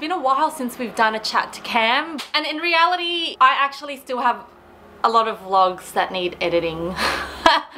been a while since we've done a chat to cam, and in reality I actually still have a lot of vlogs that need editing.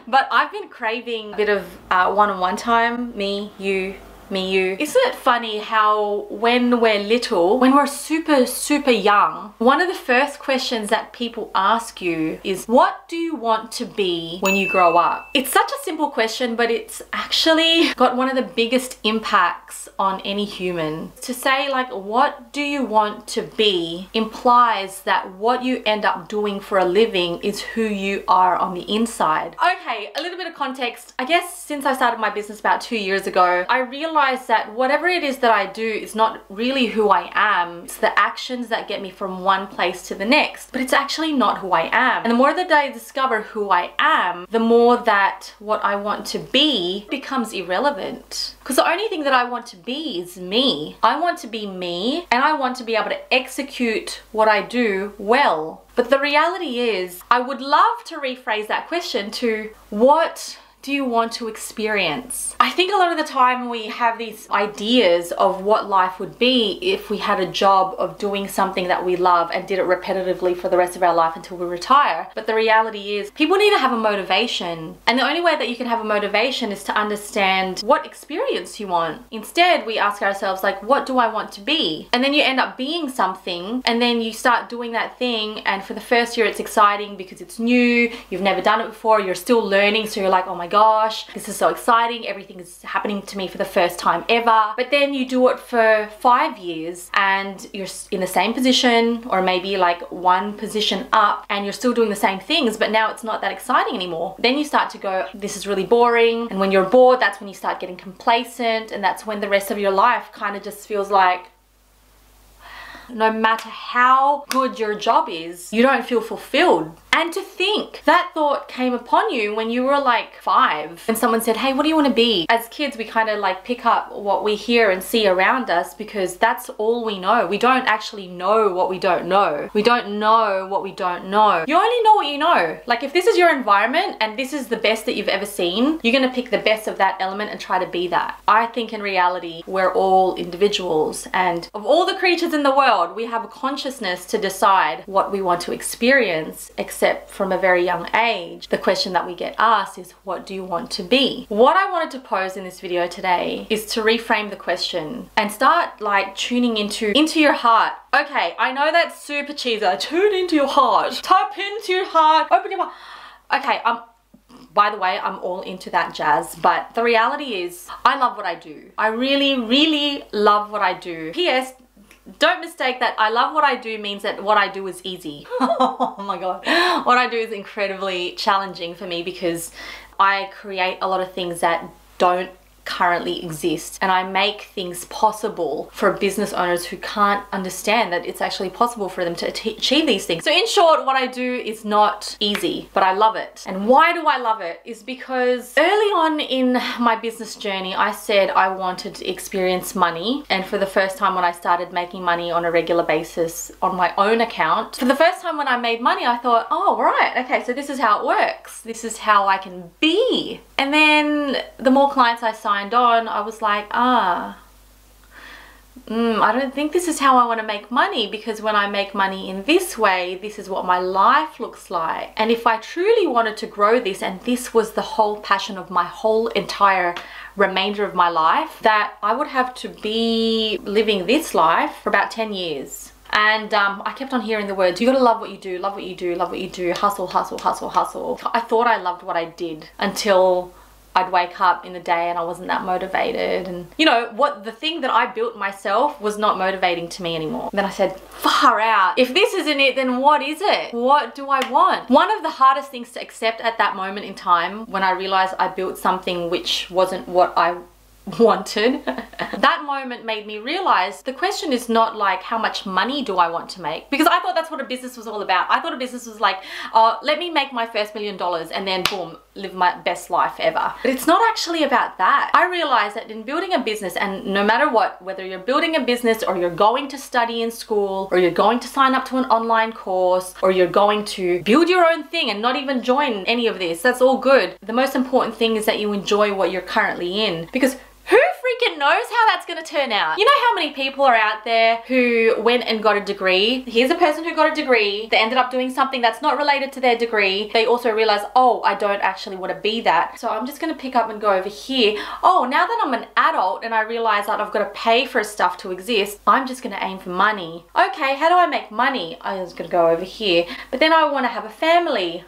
But I've been craving a bit of one-on-one time, me, you. Isn't it funny how when we're little, when we're super young, one of the first questions that people ask you is, what do you want to be when you grow up? It's such a simple question, but it's actually got one of the biggest impacts on any human. To say like, what do you want to be, implies that what you end up doing for a living is who you are on the inside. Okay, a little bit of context. I guess since I started my business about 2 years ago, I realized that whatever it is that I do is not really who I am. It's the actions that get me from one place to the next, but it's actually not who I am. And the more that I discover who I am, the more that what I want to be becomes irrelevant. Because the only thing that I want to be is me. I want to be me, and I want to be able to execute what I do well. But the reality is, I would love to rephrase that question to, what do you want to experience? I think a lot of the time we have these ideas of what life would be if we had a job of doing something that we love and did it repetitively for the rest of our life until we retire. But the reality is, people need to have a motivation. And the only way that you can have a motivation is to understand what experience you want. Instead, we ask ourselves like, what do I want to be? And then you end up being something, and then you start doing that thing, and for the first year it's exciting because it's new, you've never done it before, you're still learning, so you're like, oh my gosh, this is so exciting, everything is happening to me for the first time ever. But then you do it for 5 years and you're in the same position, or maybe like one position up, and you're still doing the same things, but now it's not that exciting anymore. Then you start to go, this is really boring. And when you're bored, that's when you start getting complacent, and that's when the rest of your life kind of just feels like, no matter how good your job is, you don't feel fulfilled. And to think that thought came upon you when you were like 5 and someone said, hey, what do you want to be? As kids, we kind of like pick up what we hear and see around us because that's all we know. We don't actually know what we don't know. We don't know what we don't know. You only know what you know. Like if this is your environment and this is the best that you've ever seen, you're going to pick the best of that element and try to be that. I think in reality, we're all individuals, and of all the creatures in the world, we have a consciousness to decide what we want to experience, except from a very young age, the question that we get asked is, what do you want to be? What I wanted to pose in this video today is to reframe the question and start like tuning into your heart. Okay, I know that's super cheesy. Tune into your heart. Tap into your heart. Open your heart. Okay, by the way, I'm all into that jazz, but the reality is, I love what I do. I really love what I do. P.S. Don't mistake that I love what I do means that what I do is easy. Oh my god. What I do is incredibly challenging for me because I create a lot of things that don't currently exist, and I make things possible for business owners who can't understand that it's actually possible for them to achieve these things. So in short, what I do is not easy, but I love it. And why do I love it? Is because early on in my business journey, I said I wanted to experience money, and for the first time when I started making money on a regular basis on my own account, for the first time when I made money, I thought, oh right, okay, so this is how it works. This is how I can be. And then the more clients I signed on, I was like, I don't think this is how I want to make money, because when I make money in this way, this is what my life looks like. And if I truly wanted to grow this, and this was the whole passion of my whole entire remainder of my life, that I would have to be living this life for about 10 years. And I kept on hearing the words, you gotta love what you do, love what you do, love what you do, hustle, hustle, hustle, hustle. I thought I loved what I did until I'd wake up in the day and I wasn't that motivated, and you know what, the thing that I built myself was not motivating to me anymore. Then I said, far out, if this isn't it, then what is it? What do I want? One of the hardest things to accept at that moment in time, when I realized I built something which wasn't what I wanted, that moment made me realize the question is not like, how much money do I want to make? Because I thought that's what a business was all about. I thought a business was like, let me make my first $1 million and then boom, live my best life ever. But it's not actually about that. I realized that in building a business, and no matter what, whether you're building a business or you're going to study in school, or you're going to sign up to an online course, or you're going to build your own thing and not even join any of this, that's all good. The most important thing is that you enjoy what you're currently in, because who freaking knows how that's gonna turn out? You know how many people are out there who went and got a degree? Here's a person who got a degree. They ended up doing something that's not related to their degree. They also realize, oh, I don't actually want to be that. So I'm just gonna pick up and go over here. Oh, now that I'm an adult and I realize that I've got to pay for stuff to exist, I'm just gonna aim for money. Okay, how do I make money? I was gonna go over here. But then I want to have a family.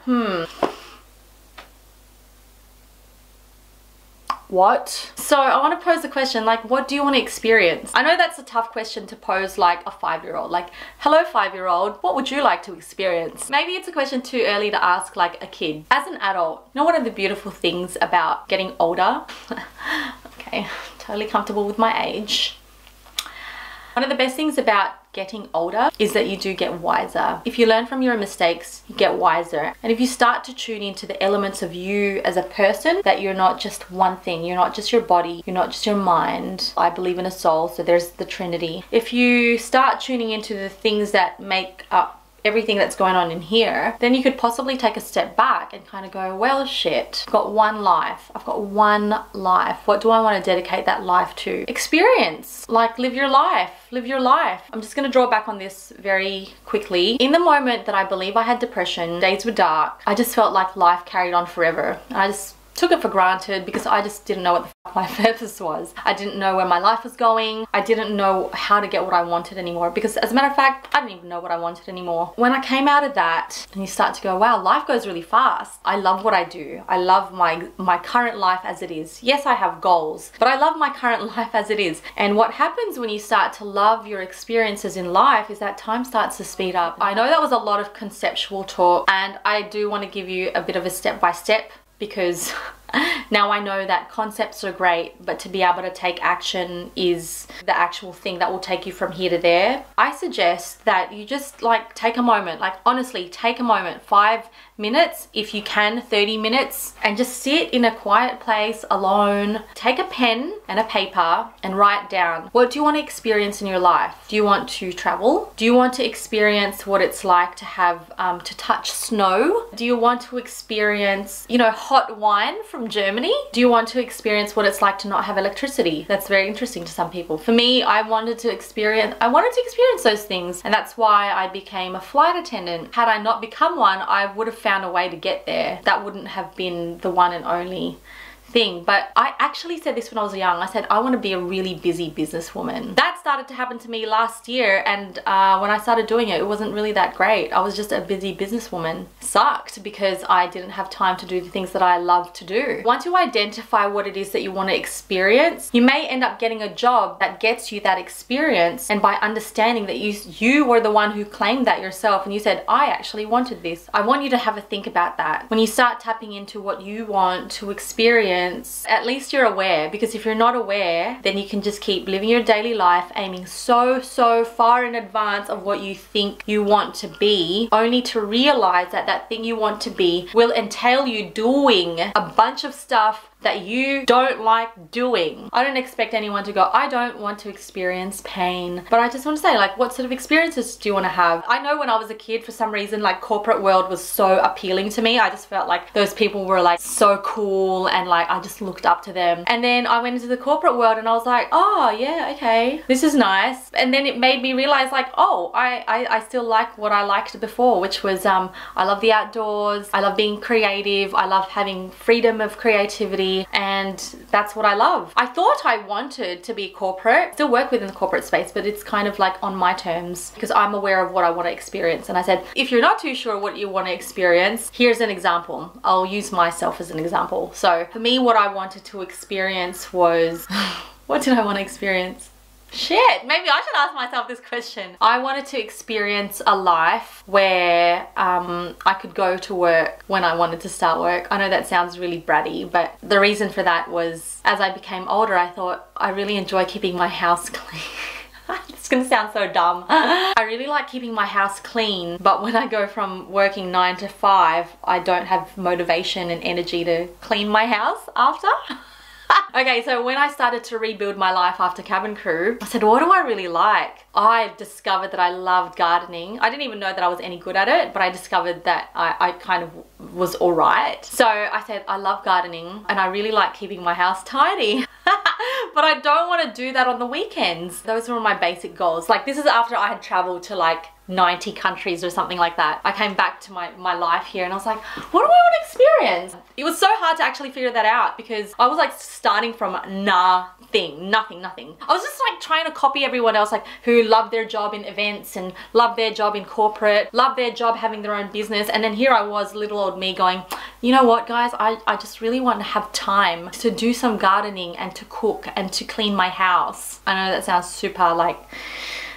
What? So I want to pose the question, like, what do you want to experience? I know that's a tough question to pose like a 5-year-old. Like, hello 5-year-old, what would you like to experience? Maybe it's a question too early to ask like a kid. As an adult, you know one of the beautiful things about getting older? Okay, totally comfortable with my age. One of the best things about getting older is that you do get wiser. If you learn from your mistakes, you get wiser. And if you start to tune into the elements of you as a person, that you're not just one thing, you're not just your body, you're not just your mind. I believe in a soul, so there's the Trinity. If you start tuning into the things that make up everything that's going on in here, then you could possibly take a step back and kind of go, well, shit, I've got one life. I've got one life. What do I want to dedicate that life to? Experience. Like, live your life. Live your life. I'm just going to draw back on this very quickly. In the moment that I believe I had depression, days were dark, I just felt like life carried on forever. I just took it for granted because I just didn't know what the fuck my purpose was. I didn't know where my life was going. I didn't know how to get what I wanted anymore, because as a matter of fact, I didn't even know what I wanted anymore. When I came out of that and you start to go, wow, life goes really fast. I love what I do. I love my current life as it is. Yes, I have goals, but I love my current life as it is. And what happens when you start to love your experiences in life is that time starts to speed up. I know that was a lot of conceptual talk, and I do want to give you a bit of a step-by-step, because now I know that concepts are great, but to be able to take action is the actual thing that will take you from here to there. I suggest that you just like take a moment, like honestly take a moment, 5 minutes if you can, 30 minutes, and just sit in a quiet place alone. Take a pen and a paper and write down, what do you want to experience in your life? Do you want to travel? Do you want to experience what it's like to have to touch snow? Do you want to experience, you know, hot wine from Germany? Do you want to experience what it's like to not have electricity? That's very interesting to some people. For me, I wanted to experience those things, and that's why I became a flight attendant. Had I not become one, I would have found a way to get there. That wouldn't have been the one and only thing. But I actually said this when I was young. I said I want to be a really busy businesswoman. That started to happen to me last year, and when I started doing it, it wasn't really that great. I was just a busy businesswoman. Sucked because I didn't have time to do the things that I love to do. Once you identify what it is that you want to experience, you may end up getting a job that gets you that experience, and by understanding that you were the one who claimed that yourself and you said, I actually wanted this. I want you to have a think about that. When you start tapping into what you want to experience, at least you're aware, because if you're not aware, then you can just keep living your daily life aiming so far in advance of what you think you want to be, only to realize that that thing you want to be will entail you doing a bunch of stuff that you don't like doing. I don't expect anyone to go, I don't want to experience pain, but I just want to say, like, what sort of experiences do you want to have? I know when I was a kid, for some reason, like, corporate world was so appealing to me. I just felt like those people were like so cool, and like I just looked up to them. And then I went into the corporate world and I was like, oh yeah, okay, this is nice. And then it made me realize, like, oh, I still like what I liked before, which was I love the outdoors, I love being creative, I love having freedom of creativity, and that's what I love. I thought I wanted to be corporate, still work within the corporate space, but it's kind of like on my terms, because I'm aware of what I want to experience. And I said, if you're not too sure what you want to experience, here's an example. I'll use myself as an example. So for me, what I wanted to experience was what did I want to experience? Shit, maybe I should ask myself this question. I wanted to experience a life where I could go to work when I wanted to start work. I know that sounds really bratty, but the reason for that was, as I became older, I thought I really enjoy keeping my house clean. It's gonna sound so dumb. I really like keeping my house clean, but when I go from working 9 to 5, I don't have motivation and energy to clean my house after. Okay, so when I started to rebuild my life after cabin crew, I said, what do I really like? I discovered that I loved gardening. I didn't even know that I was any good at it, but I discovered that I kind of was all right. So I said, I love gardening and I really like keeping my house tidy. But I don't want to do that on the weekends. Those were my basic goals. Like, this is after I had traveled to like 90 countries or something like that. I came back to my life here and I was like, what do I want to experience? It was so hard to actually figure that out because I was like starting from nothing. I was just like trying to copy everyone else, like who loved their job in events and loved their job in corporate, loved their job having their own business. And then here I was, little old me going, you know what guys, I just really want to have time to do some gardening and to cook and to clean my house. I know that sounds super like,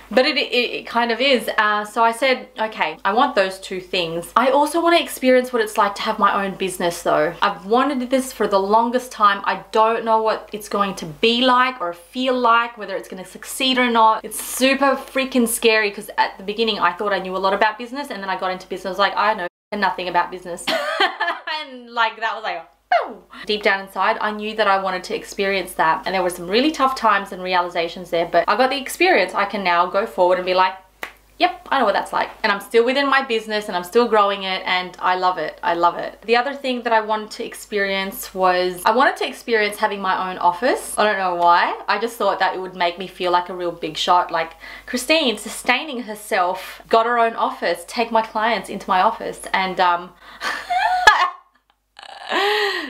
but it kind of is. So I said, okay, I want those two things. I also want to experience what it's like to have my own business though. I've wanted this for the longest time. I don't know what it's going to be like or feel like, whether it's going to succeed or not. It's super freaking scary because at the beginning I thought I knew a lot about business, and then I got into business like I know nothing about business. And like that was like, deep down inside, I knew that I wanted to experience that. And there were some really tough times and realizations there, but I got the experience. I can now go forward and be like, yep, I know what that's like. And I'm still within my business and I'm still growing it and I love it. I love it. The other thing that I wanted to experience was, I wanted to experience having my own office. I don't know why. I just thought that it would make me feel like a real big shot. Like Christine, sustaining herself, got her own office, take my clients into my office. And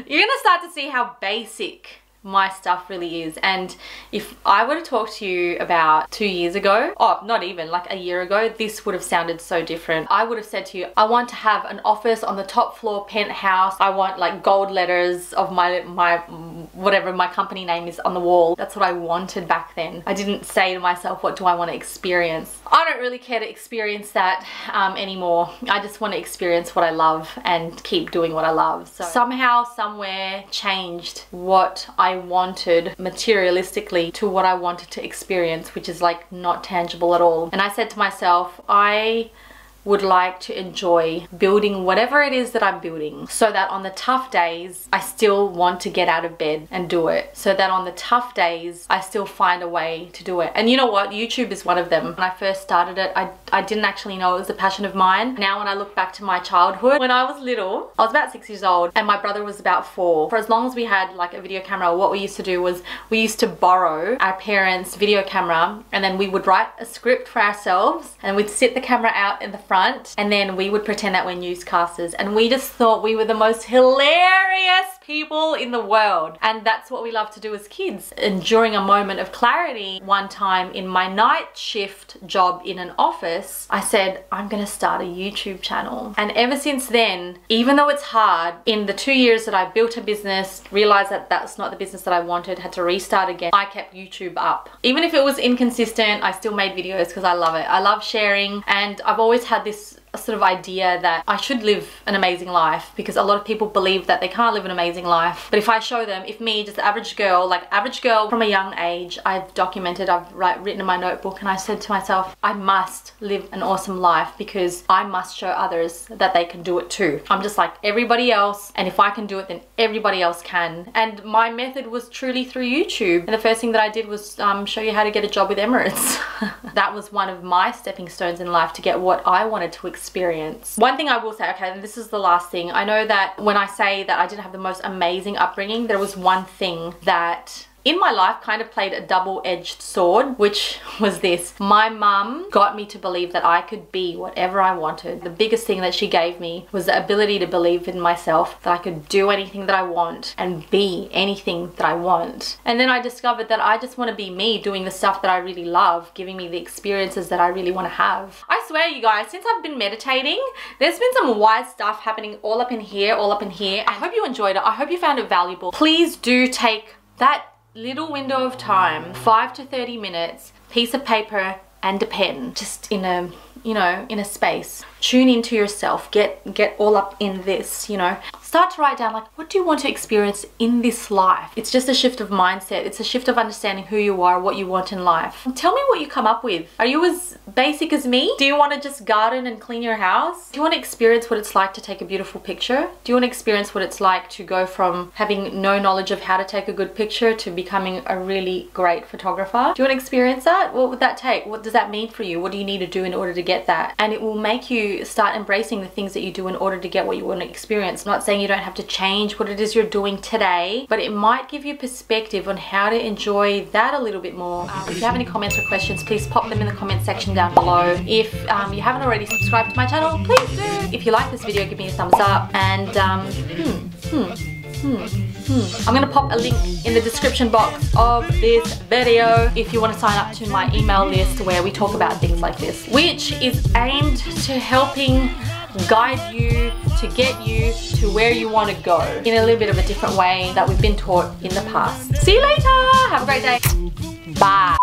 you're gonna start to see how basic my stuff really is. And if I were to talk to you about 2 years ago, oh, not even like a year ago, this would have sounded so different. I would have said to you, I want to have an office on the top floor, penthouse. I want like gold letters of my whatever my company name is on the wall. That's what I wanted back then. I didn't say to myself, what do I want to experience? I don't really care to experience that anymore. I just want to experience what I love and keep doing what I love. So somehow, somewhere changed what I wanted materialistically to what I wanted to experience, which is like not tangible at all. And I said to myself, I would like to enjoy building whatever it is that I'm building, so that on the tough days I still want to get out of bed and do it, so that on the tough days I still find a way to do it. And you know what, YouTube is one of them. When I first started it, I didn't actually know it was a passion of mine. Now when I look back to my childhood, when I was little, I was about 6 years old and my brother was about 4. For as long as we had like a video camera, what we used to do was we used to borrow our parents' video camera, and then we would write a script for ourselves and we'd sit the camera out in the front, and then we would pretend that we're newscasters, and we just thought we were the most hilarious people in the world. And that's what we love to do as kids. And during a moment of clarity one time in my night shift job in an office, I said, I'm gonna start a YouTube channel. And ever since then, even though it's hard, in the 2 years that I built a business, realized that that's not the business that I wanted, had to restart again, I kept YouTube up. Even if it was inconsistent, I still made videos because I love it. I love sharing, and I've always had this sort of idea that I should live an amazing life, because a lot of people believe that they can't live an amazing life. But if I show them, if me, just average girl, like average girl from a young age, I've documented, I've written in my notebook, and I said to myself, I must live an awesome life because I must show others that they can do it too. I'm just like everybody else, and if I can do it, then everybody else can. And my method was truly through YouTube. And the first thing that I did was show you how to get a job with Emirates. That was one of my stepping stones in life to get what I wanted to experience. One thing I will say, okay, and this is the last thing, I know that when I say that I didn't have the most amazing upbringing, there was one thing that in my life kind of played a double-edged sword, which was this. My mum got me to believe that I could be whatever I wanted. The biggest thing that she gave me was the ability to believe in myself, that I could do anything that I want and be anything that I want. And then I discovered that I just want to be me, doing the stuff that I really love, giving me the experiences that I really want to have. I swear you guys, since I've been meditating, there's been some wise stuff happening all up in here, all up in here. I hope you enjoyed it. I hope you found it valuable. Please do take that little window of time, 5 to 30 minutes, piece of paper and a pen, just in you know, in a space. Tune into yourself. Get all up in this, you know. Start to write down, like, what do you want to experience in this life? It's just a shift of mindset. It's a shift of understanding who you are, what you want in life. Tell me what you come up with. Are you as basic as me? Do you want to just garden and clean your house? Do you want to experience what it's like to take a beautiful picture? Do you want to experience what it's like to go from having no knowledge of how to take a good picture to becoming a really great photographer? Do you want to experience that? What would that take? What does that mean for you? What do you need to do in order to get that? And it will make you start embracing the things that you do in order to get what you want to experience. I'm not saying you don't have to change what it is you're doing today, but it might give you perspective on how to enjoy that a little bit more. If you have any comments or questions, please pop them in the comment section down below. If you haven't already subscribed to my channel, please do. If you like this video, give me a thumbs up. And I'm gonna pop a link in the description box of this video if you want to sign up to my email list where we talk about things like this, which is aimed to helping guide you to get you to where you want to go in a little bit of a different way that we've been taught in the past. See you later. Have a great day. Bye.